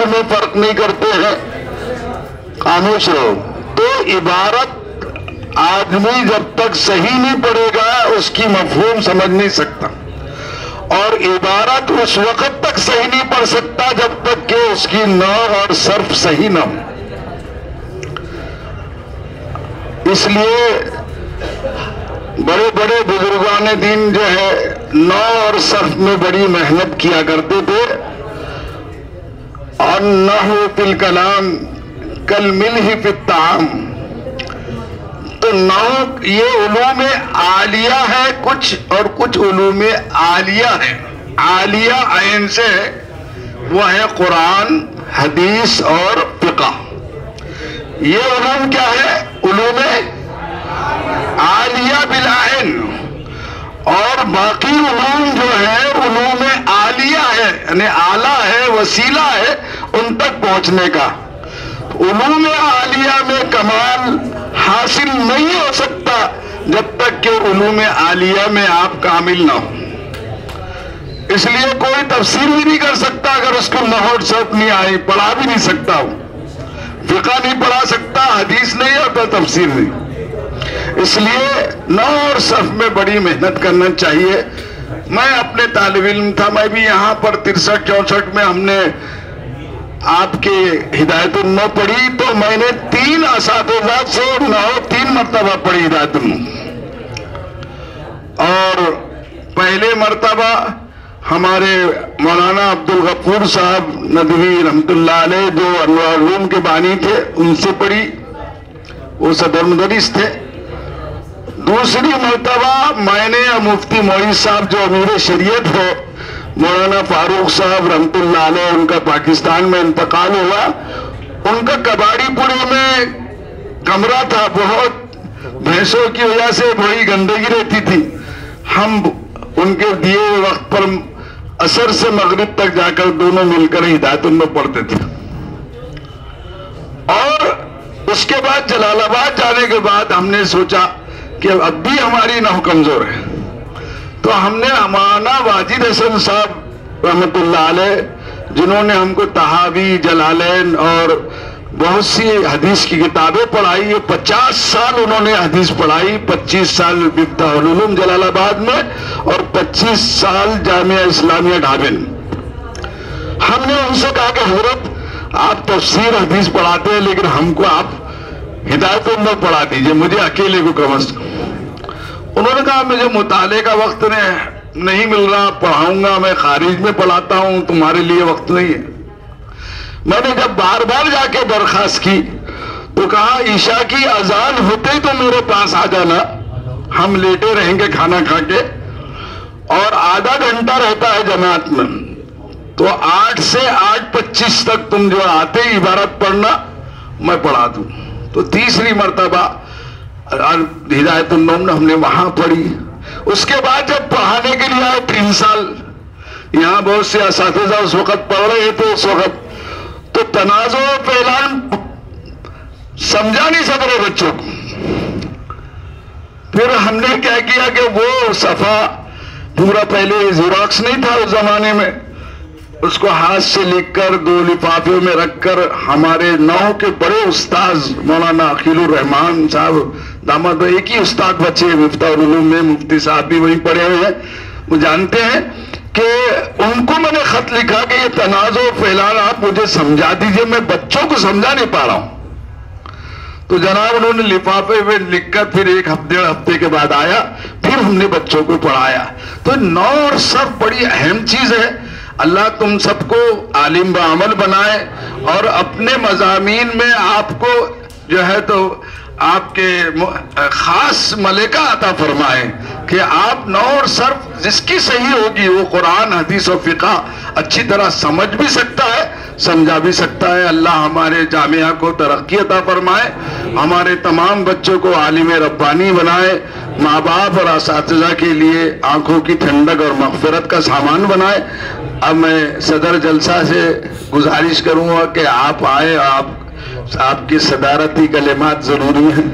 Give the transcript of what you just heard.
میں فرق نہیں کرتے ہیں، خاموش رہو۔ تو عبارت آدمی جب تک صحیح نہیں پڑھے گا اس کی مفہوم سمجھ نہیں سکتا، اور عبارت اس وقت تک صحیح نہیں پڑھ سکتا جب تک کہ اس کی نحو اور صرف صحیح نہ ہو۔ اس لیے بڑے بڑے بزرگان دین جو ہے نحو اور صرف میں بڑی محنت کیا کرتے تھے، اور نحو فی الکلام کالملح فی الطعام۔ تو نحو یہ علوم عالیہ ہے کچھ، اور کچھ علوم عالیہ ہے۔ عالیہ عین سے وہ ہے قرآن، حدیث اور فقہ۔ یہ علوم کیا ہے؟ علوم عالیہ بالعین، اور باقی علوم جو ہے علوم عالیہ ہے، یعنی اعلیٰ ہے، وسیلہ ہے ان تک پہنچنے کا۔ علوم عالیہ میں کمال حاصل نہیں ہو سکتا جب تک کہ علوم عالیہ میں آپ کامل نہ ہو۔ اس لیے کوئی تفسیر بھی نہیں کر سکتا اگر اس کو نحو صرف نہیں آئی، پڑھا بھی نہیں سکتا ہوں، فقہ نہیں پڑھا سکتا، حدیث نہیں آتا، تفسیر نہیں۔ اس لیے نحو اور صرف میں بڑی محنت کرنا چاہیے۔ میں اپنے طالب علم تھا، میں بھی یہاں پر 63-64 میں ہم نے آپ کے ہدایت النحو پڑھی، تو میں نے 3 اساتذہ سے نحو 3 مرتبہ پڑھی ہدایت النحو۔ اور پہلے مرتبہ ہمارے مولانا عبدالغفور صاحب ندوی رحمت اللہ علیہ جو انوار العلوم کے بانی تھے ان سے پڑھی، وہ صدر مدرس تھے۔ دوسری مرتبہ میں نے مفتی معیز صاحب جو امیر شریعت ہے، مولانا فاروق صاحب رحمت اللہ علیہ، ان کا پاکستان میں انتقال ہوا، ان کا کباڑی پوری میں کمرہ تھا، بہت بھینسوں کی وجہ سے بڑی گندگی رہتی تھی۔ ہم ان کے دیے ہوئے وقت پر عصر سے مغرب تک جا کر دونوں مل کر ہدایت النحو پڑھتے تھے۔ اور اس کے بعد جلال آباد جانے کے بعد ہم نے سوچا کہ اب بھی ہماری نحو کمزور ہے، تو ہم نے مولانا واجد حسن صاحب رحمت اللہ علیہ، جنہوں نے ہم کو تحاوی، جلالین اور بہت سی حدیث کی کتابیں پڑھائی، 50 سال انہوں نے حدیث پڑھائی، 25 سال مفتاح العلوم جلال آباد میں اور 25 سال جامعہ اسلامیہ ڈھابن۔ ہم نے ان سے کہا کہ حضرت آپ تفسیر حدیث پڑھاتے ہیں لیکن ہم کو آپ ہدایت النحو پڑھا دیجئے، مجھے اکیلے کو کم از کم۔ انہوں نے کہا مجھے مطالعے کا وقت نہیں مل رہا، پڑھاؤں گا، میں خارج میں پڑھاتا ہوں، تمہارے لیے وقت نہیں ہے۔ میں نے جب بار بار جا کے درخواست کی تو کہا عشاء کی اذان ہوتے ہی تو میرے پاس آ جانا، ہم لیٹے رہیں گے کھانا کھا کے، اور آدھا گھنٹہ رہتا ہے جماعت میں، تو 8 سے 8:25 تک تم جو آتے ہی عبارت پڑھنا، میں پڑھا دوں۔ تو تیسری مرتبہ ہدایت النحو ہم نے وہاں پڑھی۔ اس کے بعد جب پڑھانے کے لیے آئے 3 سال، یہاں بہت سے اساتذہ اس وقت پڑھ رہے تھے، اس وقت تو تنازع و فعلان سمجھا نہیں سک رہے بچوں کو۔ پھر ہم نے کیا کیا کہ وہ صفحہ پورا، پہلے زیراکس نہیں تھا اس زمانے میں، اس کو ہاتھ سے لکھ کر 2 لفافے میں رکھ کر ہمارے نحو کے بڑے استاذ مولانا عقیل الرحمان صاحب داماد، ایک ہی استاد بچے مفتاح العلوم میں، مفتی صاحب بھی وہیں پڑھے ہوئے ہیں، وہ جانتے ہیں کہ ان کو میں نے خط لکھا کہ یہ تنازع و فعلان آپ مجھے سمجھا دیجئے، میں بچوں کو سمجھا نہیں پا رہا ہوں۔ تو جناب انہوں نے لفافے میں لکھ کر پھر 1 ہفتے کے بعد آیا، پھر ہم نے بچوں کو پڑھایا۔ تو نحو اور صرف بڑی اہم چیز ہے۔ اللہ تم سب کو عالم بعمل بنائے، اور اپنے مضامین میں آپ کو جو ہے تو آپ کے خاص ملکہ عطا فرمائے کہ آپ نحو اور صرف جس کی صحیح ہوگی وہ قرآن، حدیث و فقہ اچھی طرح سمجھ بھی سکتا ہے، سمجھا بھی سکتا ہے۔ اللہ ہمارے جامعہ کو ترقی عطا فرمائے، ہمارے تمام بچوں کو عالم ربانی بنائے، ماں باپ اور اساتذہ کے لیے آنکھوں کی ٹھنڈک اور مغفرت کا سامان بنائے۔ اب میں صدر جلسہ سے گزارش کروں گا کہ آپ آئے، آپ کی صدارتی کلمات ضروری ہیں۔